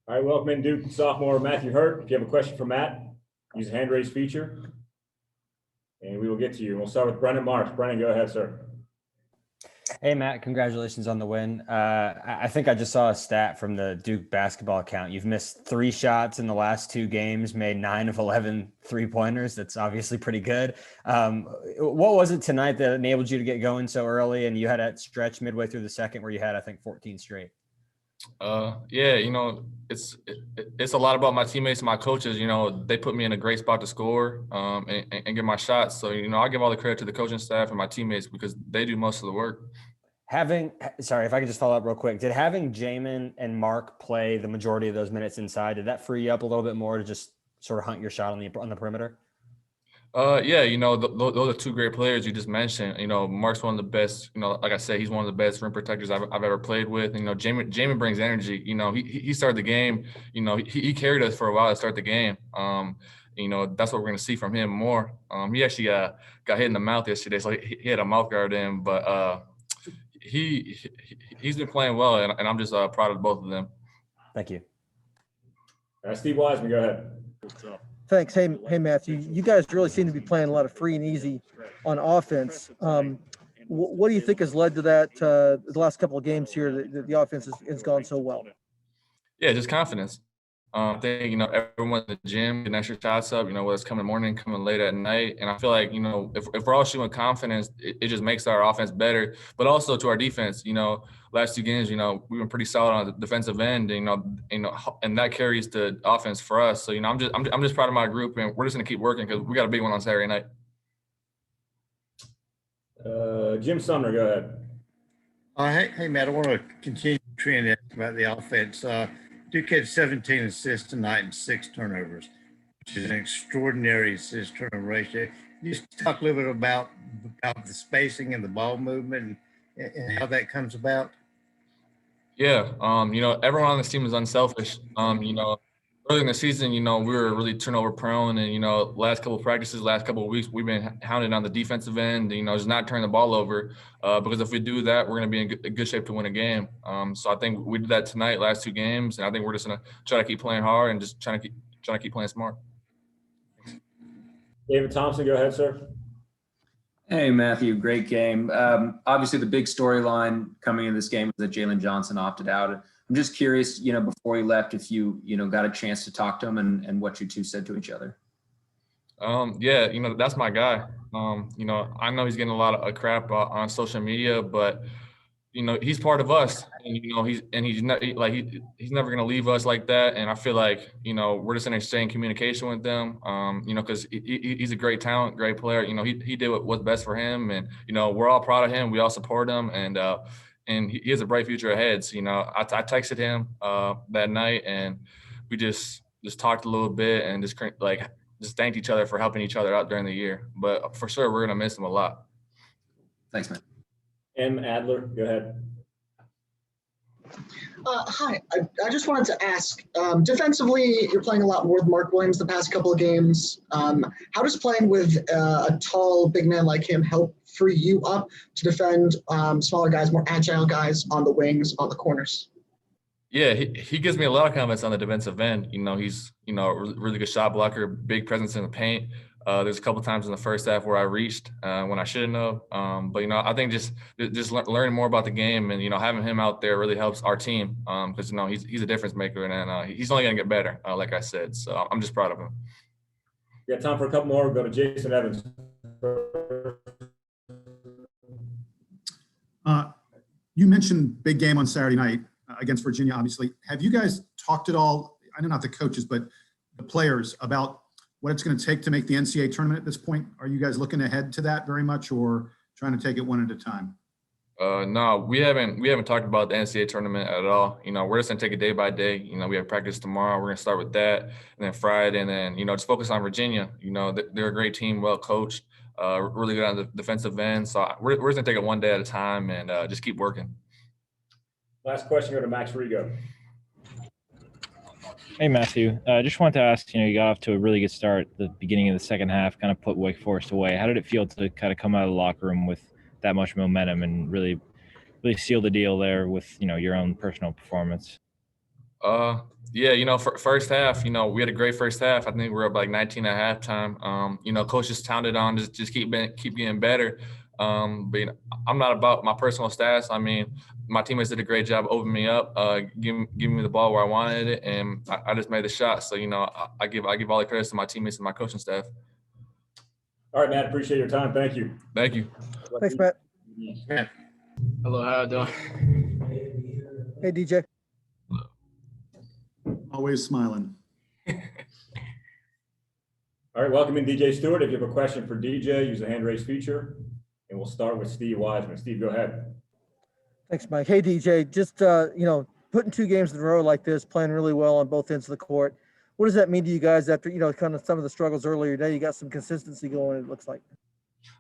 All right, welcome in Duke sophomore Matthew Hurt. If you have a question for Matt, use the hand raise feature, and we will get to you. We'll start with Brendan Marks. Brendan, go ahead, sir. Hey, Matt, congratulations on the win. I think I just saw a stat from the Duke basketball account. You've missed 3 shots in the last 2 games, made 9 of 11 3-pointers. That's obviously pretty good. What was it tonight that enabled you to get going so early? And you had that stretch midway through the second where you had, I think, 14 straight. Yeah, it's a lot about my teammates and my coaches. They put me in a great spot to score and get my shots. So, I give all the credit to the coaching staff and my teammates because they do most of the work. Sorry, if I could just follow up real quick. Did having Jamin and Mark play the majority of those minutes inside, did that free you up a little bit more to just sort of hunt your shot on the perimeter? Yeah, those are 2 great players you just mentioned. Mark's one of the best. Like I said, he's one of the best rim protectors I've ever played with. Jamin brings energy. He started the game. He carried us for a while to start the game. That's what we're going to see from him more. He actually got hit in the mouth yesterday, so he had a mouth guard in. But he's been playing well, and I'm just proud of both of them. Thank you. Steve Wiseman, go ahead. Thanks. Hey, Matthew, you guys really seem to be playing a lot of free and easy on offense. What do you think has led to that the last couple of games here that the offense has gone so well? Yeah, just confidence. I think, everyone in the gym getting extra shots up, whether it's coming morning, coming late at night. And I feel like, if we're all shooting confidence, it just makes our offense better. But also to our defense, last 2 games, we've been pretty solid on the defensive end, and that carries the offense for us. So, I'm just proud of my group, and we're just going to keep working because we got a big one on Saturday night. Jim Sumner, go ahead. Hey, Matt, I want to continue the trend about the offense. Duke had 17 assists tonight and 6 turnovers, which is an extraordinary assist-turnover ratio. Can you just talk a little bit about the spacing and the ball movement and how that comes about? Yeah, everyone on this team is unselfish. Early in the season, we were really turnover prone, and last couple of practices, last couple of weeks, we've been hounded on the defensive end. Just not turning the ball over, because if we do that, we're going to be in good shape to win a game. So I think we did that tonight, last 2 games, and I think we're just going to try to keep playing hard and just trying to keep playing smart. David Thompson, go ahead, sir. Hey, Matthew, great game. Obviously, the big storyline coming in this game was that Jalen Johnson opted out. I'm just curious, before he left, if you got a chance to talk to him and what you 2 said to each other. Yeah, that's my guy. I know he's getting a lot of crap on social media, but he's part of us, and he's never gonna leave us like that. And I feel like we're just gonna stay in communication with them, because he's a great talent, great player. He did what's best for him, and we're all proud of him. We all support him, and he has a bright future ahead. So, I texted him that night, and we just talked a little bit and just thanked each other for helping each other out during the year. But for sure, we're gonna miss him a lot. Thanks, man. M. Adler, go ahead. Hi, I just wanted to ask, defensively, you're playing a lot more with Mark Williams the past couple of games. How does playing with a tall, big man like him help free you up to defend smaller guys, more agile guys on the wings, on the corners? Yeah, he gives me a lot of confidence on the defensive end. He's, a really good shot blocker, big presence in the paint. There's a couple times in the first half where I reached when I shouldn't have. But, I think just learning more about the game and, having him out there really helps our team because, he's a difference maker, and he's only going to get better, like I said. So I'm just proud of him. We got time for a couple more. We'll go to Jason Evans. You mentioned big game on Saturday night against Virginia, obviously. Have you guys talked at all, I know not the coaches, but the players, about what it's going to take to make the NCAA tournament at this point? Are you guys looking ahead to that very much, or trying to take it one at a time? No, we haven't talked about the NCAA tournament at all. We're just going to take it day by day. We have practice tomorrow. We're going to start with that, and then Friday, and then, just focus on Virginia. They're a great team, well coached, really good on the defensive end. So we're just going to take it one day at a time and just keep working. Last question, go to Max Rigo. Hey, Matthew. I just wanted to ask, you got off to a really good start at the beginning of the second half, kind of put Wake Forest away. How did it feel to kind of come out of the locker room with that much momentum and really seal the deal there with, your own personal performance? Yeah, first half, we had a great first half. I think we were up like 19 at halftime. Coach just pounded on just keep getting better. But I'm not about my personal stats. I mean, my teammates did a great job opening me up, giving me the ball where I wanted it, and I just made the shot. So I give all the credits to my teammates and my coaching staff. All right, Matt. Appreciate your time. Thank you. Thank you. Thanks, Matt. Yeah. Hello, how you doing? Hey, DJ. Always smiling. All right, welcome in DJ Steward. If you have a question for DJ, use the hand raise feature. And we'll start with Steve Wiseman. Steve, go ahead. Thanks, Mike. Hey, DJ, just, putting 2 games in a row like this, playing really well on both ends of the court. What does that mean to you guys after, kind of some of the struggles earlier today? You got some consistency going, it looks like.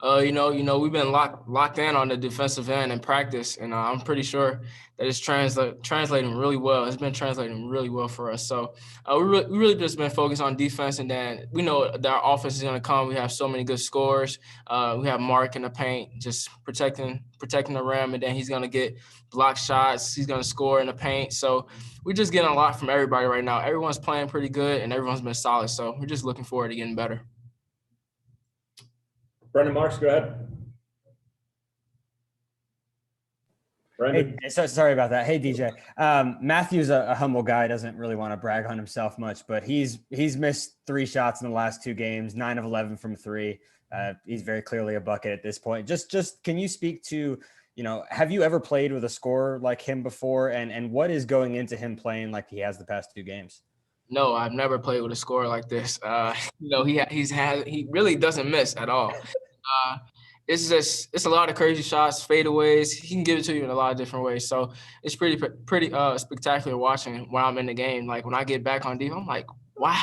We've been locked in on the defensive end in practice, and I'm pretty sure that it's translating really well. It's been translating really well for us. So we really just been focused on defense, and then we know that our offense is going to come. We have so many good scorers. We have Mark in the paint, just protecting the rim, and then he's going to get block shots. He's going to score in the paint. So we're just getting a lot from everybody right now. Everyone's playing pretty good, and everyone's been solid. So we're just looking forward to getting better. Brendan Marks, go ahead. Brendan. Hey, so sorry about that. Hey, DJ. Matthew's a humble guy, doesn't really want to brag on himself much, but he's missed 3 shots in the last 2 games, 9 of 11 from 3. He's very clearly a bucket at this point. Just can you speak to, have you ever played with a scorer like him before, and what is going into him playing like he has the past 2 games? No, I've never played with a scorer like this. He really doesn't miss at all. It's a lot of crazy shots, fadeaways. He can give it to you in a lot of different ways. So it's pretty spectacular watching when I'm in the game. Like when I get back on defense, I'm like, wow,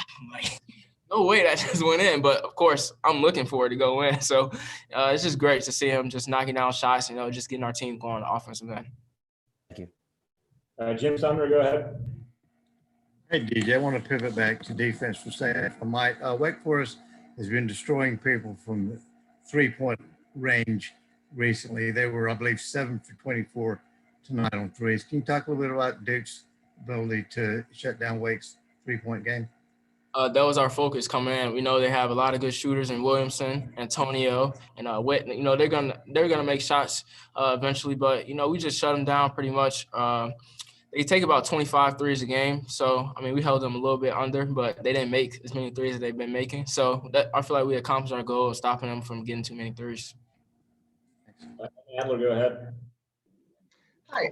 no way that just went in. But of course, I'm looking for it to go in. So it's just great to see him just knocking down shots. Just getting our team going on the offensive end. Thank you. Jim Sumner, go ahead. Hey, DJ, I want to pivot back to defense for a second, if I might. Wake Forest has been destroying people from 3-point range recently. They were, I believe, 7 for 24 tonight on threes. Can you talk a little bit about Duke's ability to shut down Wake's 3-point game? That was our focus coming in. We know they have a lot of good shooters in Williamson, Antonio, and Witt. They're gonna make shots eventually, but we just shut them down pretty much. They take about 25 threes a game. So, we held them a little bit under, but they didn't make as many threes as they've been making. So I feel like we accomplished our goal of stopping them from getting too many threes. Adler, go ahead. Hi.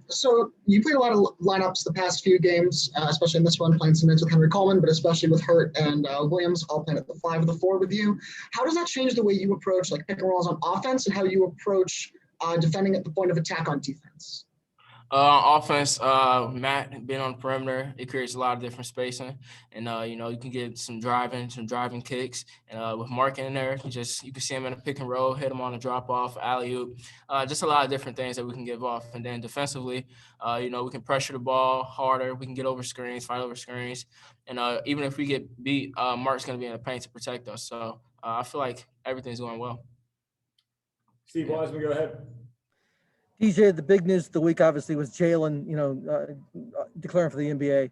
So you played a lot of lineups the past few games, especially in this one, playing some minutes with Henry Coleman, but especially with Hurt and Williams all playing at the 5 or the 4 with you. How does that change the way you approach pick and rolls on offense and how you approach defending at the point of attack on defense? Offense, Matt being on the perimeter, it creates a lot of different spacing, and you can get some driving kicks, and with Mark in there, you can see him in a pick and roll, hit him on a drop off, alley oop, just a lot of different things that we can give off, and then defensively, we can pressure the ball harder, we can get over screens, fight over screens, and even if we get beat, Mark's going to be in the paint to protect us. So I feel like everything's going well. Steve Wiseman, go ahead. DJ, the big news of the week obviously was Jalen, declaring for the NBA.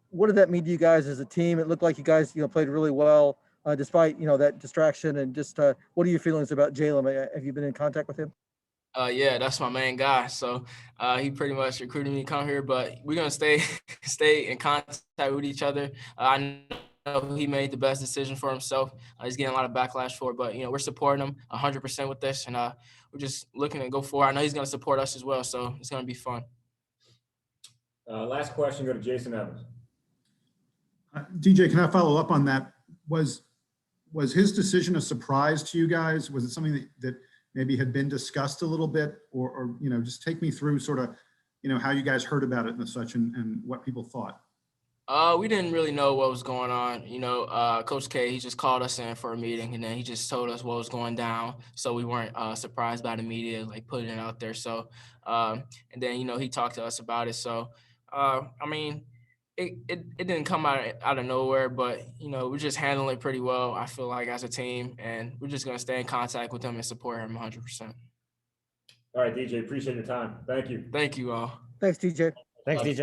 What did that mean to you guys as a team? It looked like you guys, played really well despite, that distraction. And just what are your feelings about Jalen? Have you been in contact with him? Yeah, that's my main guy. So he pretty much recruited me to come here, but we're gonna stay in contact with each other. I know he made the best decision for himself. He's getting a lot of backlash for it, but we're supporting him 100% with this, and we're just looking to go forward. I know he's gonna support us as well, so it's gonna be fun. Last question, go to Jason Evans. DJ, can I follow up on that? Was his decision a surprise to you guys? Was it something that maybe had been discussed a little bit, or just take me through sort of, how you guys heard about it and such, and what people thought? We didn't really know what was going on. Coach K, he just called us in for a meeting, and then he just told us what was going down. So we weren't surprised by the media, putting it out there. So, and then, he talked to us about it. So, it didn't come out of nowhere, but, we're just handling it pretty well, I feel like, as a team. And we're just going to stay in contact with him and support him 100%. All right, DJ, appreciate your time. Thank you. Thank you all. Thanks, DJ. Thanks, DJ.